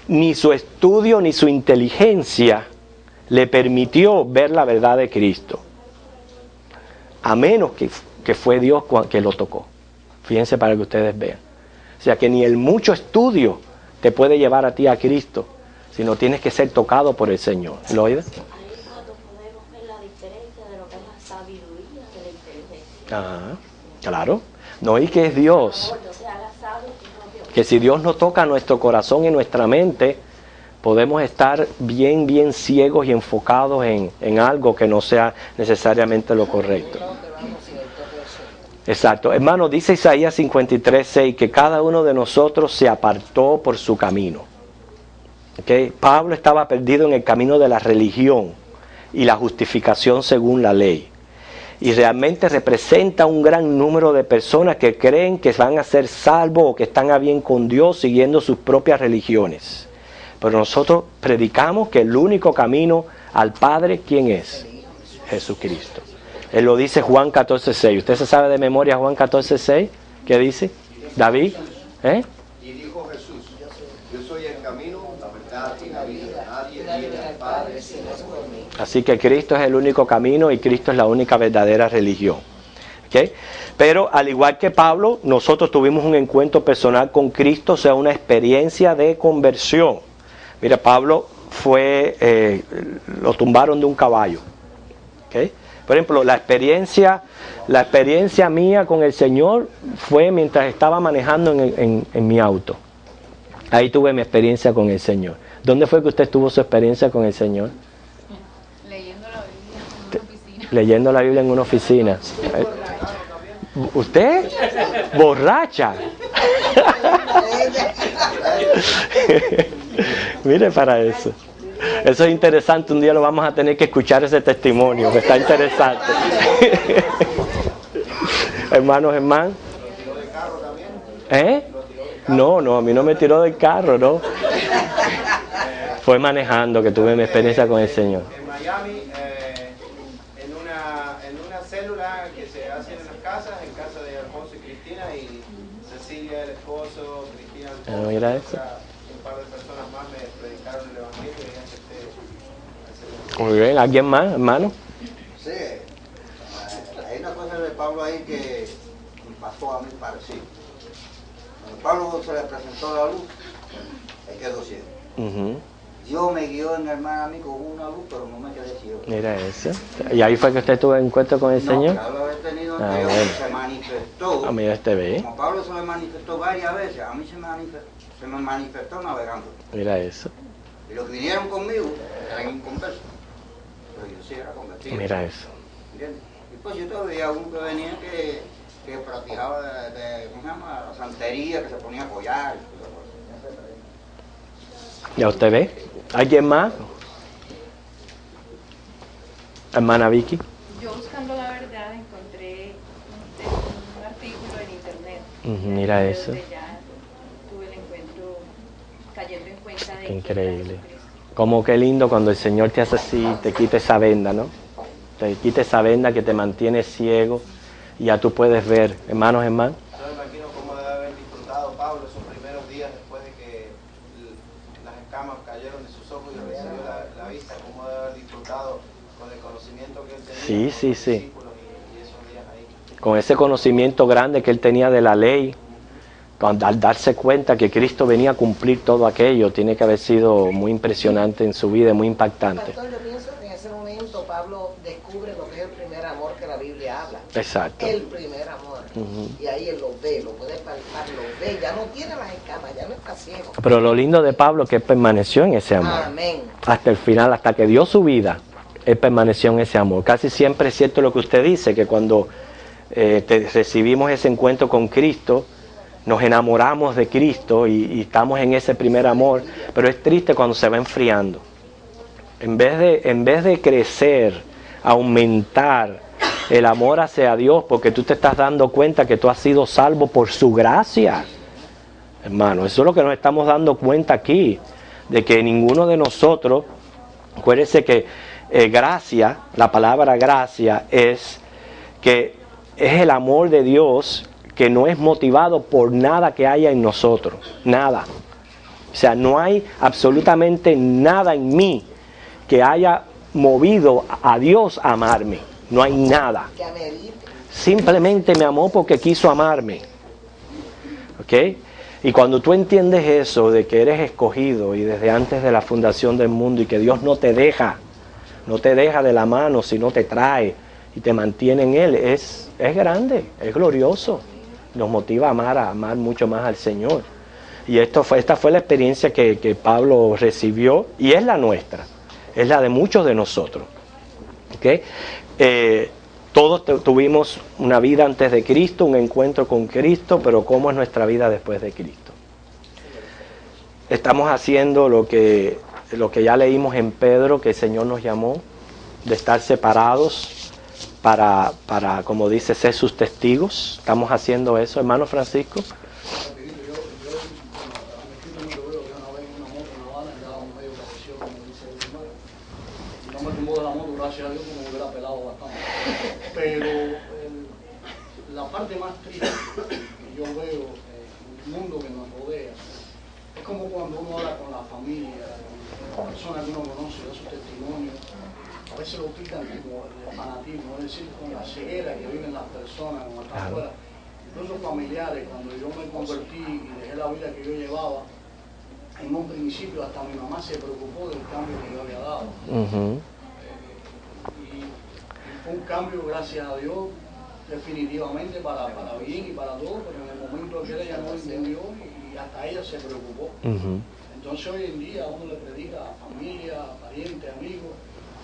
Ni su estudio ni su inteligencia le permitió ver la verdad de Cristo, a menos que fue Dios que lo tocó. Fíjense para que ustedes vean. O sea que ni el mucho estudio te puede llevar a ti a Cristo, sino tienes que ser tocado por el Señor. ¿Loida? Ahí es cuando podemos ver la diferencia de lo que es la sabiduría de la inteligencia. Ajá, claro. No, y que es Dios. O sea, la sabe y no Dios. Que si Dios no toca nuestro corazón y nuestra mente, podemos estar bien ciegos y enfocados en algo que no sea necesariamente lo correcto. Exacto. Hermano, dice Isaías 53:6 que cada uno de nosotros se apartó por su camino. ¿Okay? Pablo estaba perdido en el camino de la religión y la justificación según la ley. Y realmente representa un gran número de personas que creen que van a ser salvos o que están a bien con Dios siguiendo sus propias religiones. Pero nosotros predicamos que el único camino al Padre, ¿quién es? Jesucristo. Él lo dice Juan 14:6. ¿Usted se sabe de memoria Juan 14:6? ¿Qué dice? David. Y dijo Jesús, yo soy el camino, la verdad y la vida. Nadie viene al Padre si no es por mí. Así que Cristo es el único camino y Cristo es la única verdadera religión. ¿Okay? Pero al igual que Pablo, nosotros tuvimos un encuentro personal con Cristo, o sea, una experiencia de conversión. Mira, Pablo lo tumbaron de un caballo. ¿Okay? Por ejemplo, la experiencia mía con el Señor fue mientras estaba manejando en mi auto. Ahí tuve mi experiencia con el Señor. ¿Dónde fue que usted tuvo su experiencia con el Señor? Leyendo la Biblia en una oficina. Leyendo la Biblia en una oficina. ¿Usted? ¿Borracha? Mire para eso. Eso es interesante, un día lo vamos a tener que escuchar ese testimonio, que está interesante. Hermanos, hermanos. ¿Lo tiró del carro también? ¿Eh? ¿Lo tiró del carro? No, a mí no me tiró del carro, ¿no? Fue manejando que tuve mi experiencia con el Señor. En Miami, en una célula que se hace en las casas, en casa de Alfonso y Cristina, y Cecilia, el esposo, Cristina, el esposo, Mira eso. un par de personas más me predicaron el Evangelio y acepté. Muy bien, ¿alguien más, hermano? Sí, hay una cosa de Pablo ahí que me pasó a mí parecido. Cuando Pablo se le presentó la luz, él quedó ciego. Dios me guió en hermano a mí con una luz, pero no me quedé ciego. Mira eso. ¿Y ahí fue que usted tuvo encuentro con el Señor? No, ya lo he tenido Ah, anterior, bueno. se manifestó. Ah, mira, este ve. Como Pablo se le manifestó varias veces, a mí se me manifestó navegando. Mira eso. Y los que vinieron conmigo eran inconversos. Pero yo sí era convertido. Mira eso. ¿Entiendes? Y pues yo todavía uno que venía que practicaba ¿cómo se llama? La santería, que se ponía a collar. ¿Ya usted ve? ¿Alguien más? Hermana Vicky. Yo buscando la verdad encontré un artículo en internet. Mira eso. Donde ya tuve el encuentro cayendo en cuenta de Qué que increíble. Jesucristo. Como qué lindo cuando el Señor te hace así, te quita esa venda, ¿no? Te quita esa venda que te mantiene ciego y ya tú puedes ver. Hermanos, hermanos. Yo me imagino cómo debe haber disfrutado Pablo esos primeros días después de que las escamas cayeron de sus ojos y recibió la vista, cómo debe haber disfrutado con el conocimiento que él tenía. Sí, con sí, los sí. discípulos y esos días ahí. Con ese conocimiento grande que él tenía de la ley, al darse cuenta que Cristo venía a cumplir todo aquello, tiene que haber sido muy impresionante en su vida, muy impactante. Pastor, yo pienso que en ese momento Pablo descubre lo que es el primer amor que la Biblia habla. Exacto. El primer amor. Y ahí él lo ve, lo puede palpar, lo ve. Ya no tiene las escamas, ya no está ciego. Pero lo lindo de Pablo es que él permaneció en ese amor. Amén. Hasta el final, hasta que dio su vida, él permaneció en ese amor. Casi siempre es cierto lo que usted dice, que cuando recibimos ese encuentro con Cristo, nos enamoramos de Cristo y estamos en ese primer amor, pero es triste cuando se va enfriando. En vez de crecer, aumentar el amor hacia Dios, porque tú te estás dando cuenta que tú has sido salvo por su gracia. Hermano, eso es lo que nos estamos dando cuenta aquí, de que ninguno de nosotros, acuérdense que gracia, la palabra gracia es que es el amor de Dios que no es motivado por nada que haya en nosotros, nada. O sea, no hay absolutamente nada en mí que haya movido a Dios a amarme, no hay nada. Simplemente me amó porque quiso amarme. ¿Ok? Y cuando tú entiendes eso, de que eres escogido y desde antes de la fundación del mundo y que Dios no te deja de la mano, sino te trae y te mantiene en Él, es grande, es glorioso. Nos motiva a amar mucho más al Señor. Y esta fue la experiencia que Pablo recibió y es la nuestra, es la de muchos de nosotros. ¿Okay? Todos tuvimos una vida antes de Cristo, un encuentro con Cristo, pero ¿cómo es nuestra vida después de Cristo? Estamos haciendo lo que ya leímos en Pedro, que el Señor nos llamó, de estar separados para, como dice, ser sus testigos. Estamos haciendo eso, hermano Francisco. No me tumbó de la moto, gracias a Dios, como me hubiera pelado bastante. Pero la parte más triste que yo veo en el mundo que nos rodea es como cuando uno habla con la familia, con personas que uno conoce, de sus testimonios. A veces lo quitan como el fanatismo, es decir, con la ceguera que viven las personas, como están afuera. Incluso familiares, cuando yo me convertí y dejé la vida que yo llevaba, en un principio hasta mi mamá se preocupó del cambio que yo había dado. Y fue un cambio, gracias a Dios, definitivamente para bien y para todo, pero en el momento que ella no entendió y hasta ella se preocupó. Entonces hoy en día uno le predica a familia, a parientes, amigos,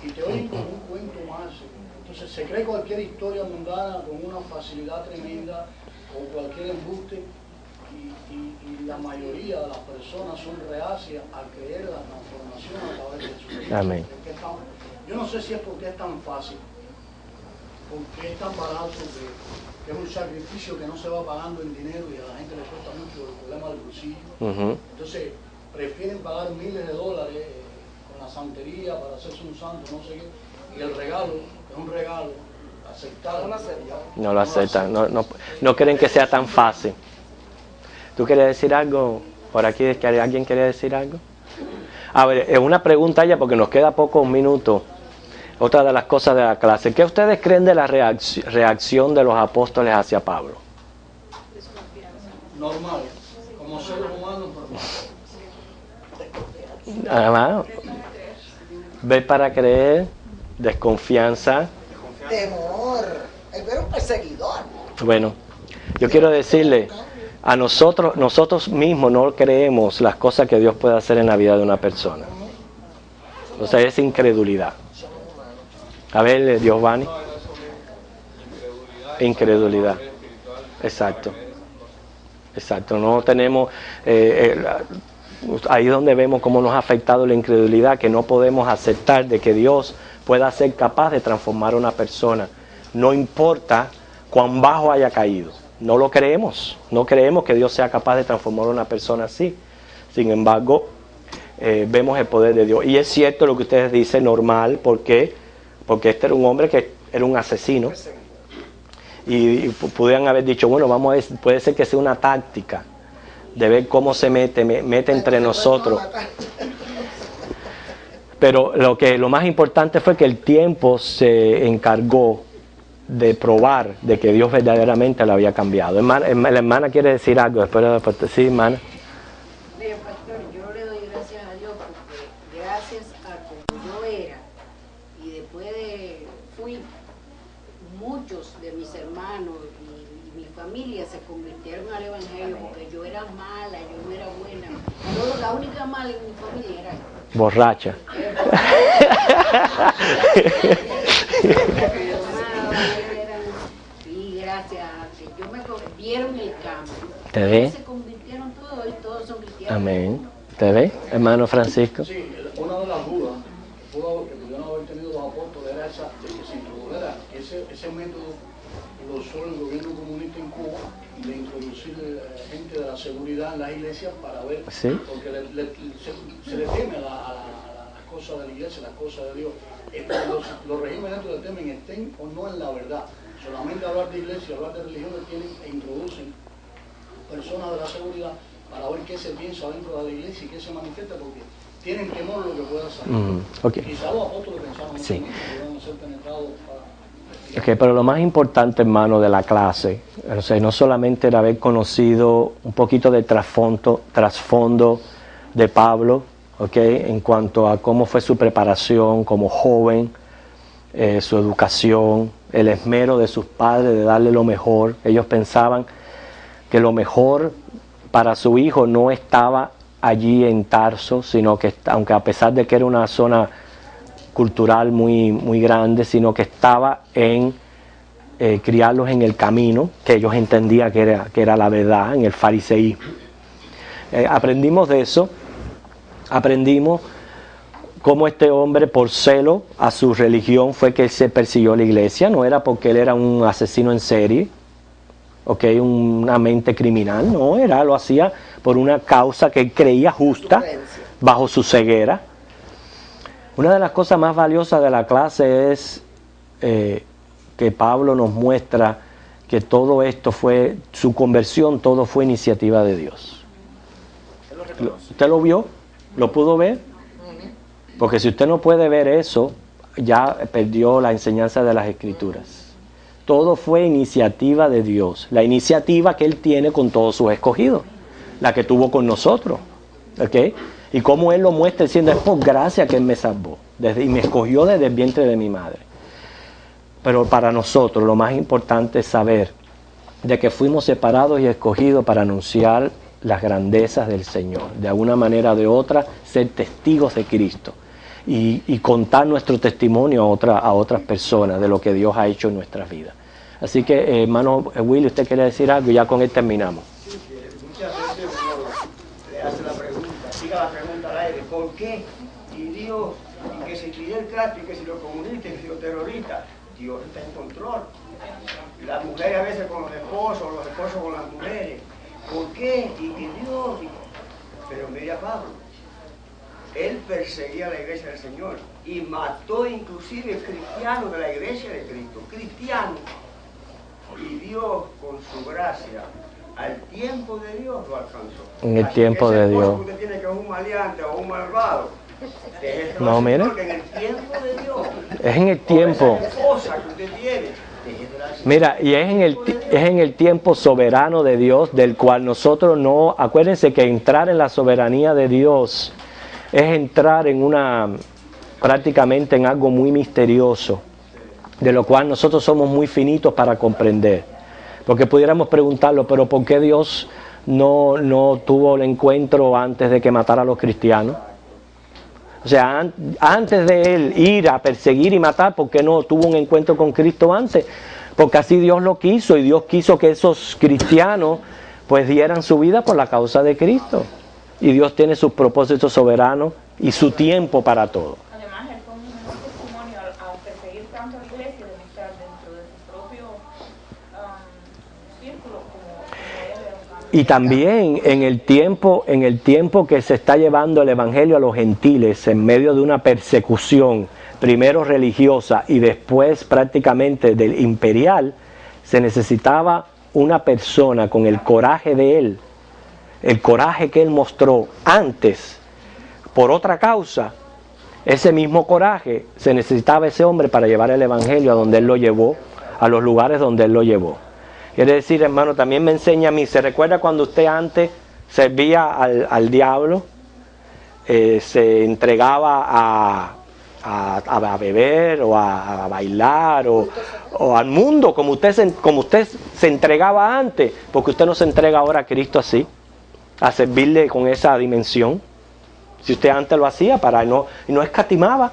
y te oyen como un cuento más. Entonces se cree cualquier historia mundana con una facilidad tremenda, o cualquier embuste, y la mayoría de las personas son reacias a creer la transformación a través de Jesucristo. Amén. Yo no sé si es porque es tan fácil, porque es tan barato que es un sacrificio que no se va pagando en dinero y a la gente le cuesta mucho el problema del bolsillo. Entonces prefieren pagar miles de dólares con la santería para hacerse un santo, no sé qué, y el regalo es un regalo aceptado. No lo aceptan, no creen que sea tan fácil. ¿Tú quieres decir algo? Por aquí, ¿es que alguien quiere decir algo? A ver, es una pregunta ya porque nos queda pocos minutos. Otra de las cosas de la clase. ¿Qué ustedes creen de la reacción de los apóstoles hacia Pablo? Normal, como seres humanos normales. Además, ver para creer, desconfianza. Temor, el ver un perseguidor. Bueno, yo quiero decirle, a nosotros mismos no creemos las cosas que Dios puede hacer en la vida de una persona. O sea, es incredulidad. A ver, Giovanni. Incredulidad. Exacto. Exacto. No tenemos... ahí es donde vemos cómo nos ha afectado la incredulidad, que no podemos aceptar de que Dios pueda ser capaz de transformar a una persona. No importa cuán bajo haya caído. No lo creemos. No creemos que Dios sea capaz de transformar a una persona así. Sin embargo, vemos el poder de Dios. Y es cierto lo que ustedes dicen, normal. ¿Por qué? Porque este era un hombre que era un asesino. Y pudieran haber dicho, bueno, vamos a ver, puede ser que sea una táctica de ver cómo se mete entre nosotros. Pero lo más importante fue que el tiempo se encargó de probar de que Dios verdaderamente lo había cambiado. La hermana quiere decir algo después. Sí, hermana. Mire, pastor, yo le doy gracias a Dios porque gracias a como yo era y después muchos de mis hermanos y mi familia se convirtieron al evangelio porque yo era mala, yo no era buena. La única mala en mi familia era yo. Borracha. Y gracias a que yo me vieron el cambio. ¿Te ve? Se convirtieron todos y todos son cristianos. Amén. ¿Te ve, hermano Francisco? Sí, una de las dudas que pudieron haber tenido los apóstoles era esa, de que se introdujera ese método lo usó el gobierno comunista en Cuba, de introducir gente de la seguridad en las iglesias para ver, ¿sí? Porque se le teme a las cosas de la iglesia, las cosas de Dios. Los regímenes le temen, estén o no en la verdad. Solamente hablar de iglesia, hablar de religión, introducen personas de la seguridad para ver qué se piensa dentro de la iglesia y qué se manifiesta, porque tienen temor de lo que pueda salir. Okay. Quizá los apóstoles pensaban sí. que iban a ser penetrados para... Okay, pero lo más importante, hermano, de la clase, o sea, no solamente era haber conocido un poquito del trasfondo de Pablo, okay, en cuanto a cómo fue su preparación como joven, su educación, el esmero de sus padres de darle lo mejor. Ellos pensaban que lo mejor para su hijo no estaba allí en Tarso, sino que, aunque a pesar de que era una zona cultural muy, muy grande, sino que estaba en criarlos en el camino, que ellos entendían que era la verdad, en el fariseísmo. Aprendimos de eso, aprendimos cómo este hombre, por celo a su religión, fue que se persiguió la iglesia. No era porque él era un asesino en serie, okay, una mente criminal, no, lo hacía por una causa que él creía justa, bajo su ceguera. Una de las cosas más valiosas de la clase es que Pablo nos muestra que todo esto fue, su conversión, todo fue iniciativa de Dios. ¿Usted lo vio? ¿Lo pudo ver? Porque si usted no puede ver eso, ya perdió la enseñanza de las Escrituras. Todo fue iniciativa de Dios. La iniciativa que Él tiene con todos sus escogidos. La que tuvo con nosotros. ¿Okay? Y cómo Él lo muestra diciendo, es por gracia que Él me salvó. Y me escogió desde el vientre de mi madre. Pero para nosotros lo más importante es saber de que fuimos separados y escogidos para anunciar las grandezas del Señor. De alguna manera o de otra, ser testigos de Cristo. Y contar nuestro testimonio a otras personas de lo que Dios ha hecho en nuestras vidas. Así que, hermano Willy, ¿usted quiere decir algo? Ya con él terminamos. Muchas veces uno le hace la pregunta, siga la pregunta al aire, ¿por qué? Y Dios, y que si Fidel Castro, y que si los comunistas, y que si los terroristas, Dios está en control. Las mujeres a veces con los esposos con las mujeres. ¿Por qué? Y que Dios. Pero mira Pablo, él perseguía a la iglesia del Señor y mató inclusive cristianos de la iglesia de Cristo, cristianos. Y Dios, con su gracia, al tiempo de Dios lo alcanzó. En el tiempo de Dios. Usted tiene que es un maleante o un malvado. No, mire. En el tiempo de Dios. Es en el tiempo. Esa esposa que usted tiene. Mira, y es en el tiempo soberano de Dios, del cual nosotros no... Acuérdense que entrar en la soberanía de Dios es entrar en prácticamente en algo muy misterioso, de lo cual nosotros somos muy finitos para comprender. Porque pudiéramos preguntarlo, pero ¿por qué Dios no tuvo el encuentro antes de que matara a los cristianos? O sea, antes de él ir a perseguir y matar, ¿por qué no tuvo un encuentro con Cristo antes? Porque así Dios lo quiso, y Dios quiso que esos cristianos pues dieran su vida por la causa de Cristo. Y Dios tiene sus propósitos soberanos y su tiempo para todo. Además, él fue un testimonio al perseguir tanto a la iglesia, de estar dentro de su propio círculo, como él era un cambio. Y también en el tiempo que se está llevando el evangelio a los gentiles, en medio de una persecución, primero religiosa y después prácticamente del imperial, se necesitaba una persona con el coraje de él, el coraje que él mostró antes por otra causa. Ese mismo coraje se necesitaba ese hombre para llevar el evangelio a donde él lo llevó, a los lugares donde él lo llevó. Quiere decir, hermano, también me enseña a mí, ¿se recuerda cuando usted antes servía al diablo? Se entregaba a beber o a bailar o al mundo como usted se entregaba antes, porque usted no se entrega ahora a Cristo así, a servirle con esa dimensión. Si usted antes lo hacía y no escatimaba.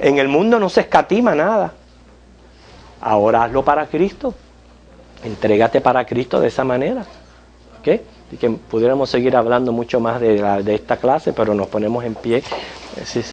En el mundo no se escatima nada. Ahora hazlo para Cristo. Entrégate para Cristo de esa manera. ¿Ok? Y que pudiéramos seguir hablando mucho más de esta clase, pero nos ponemos en pie.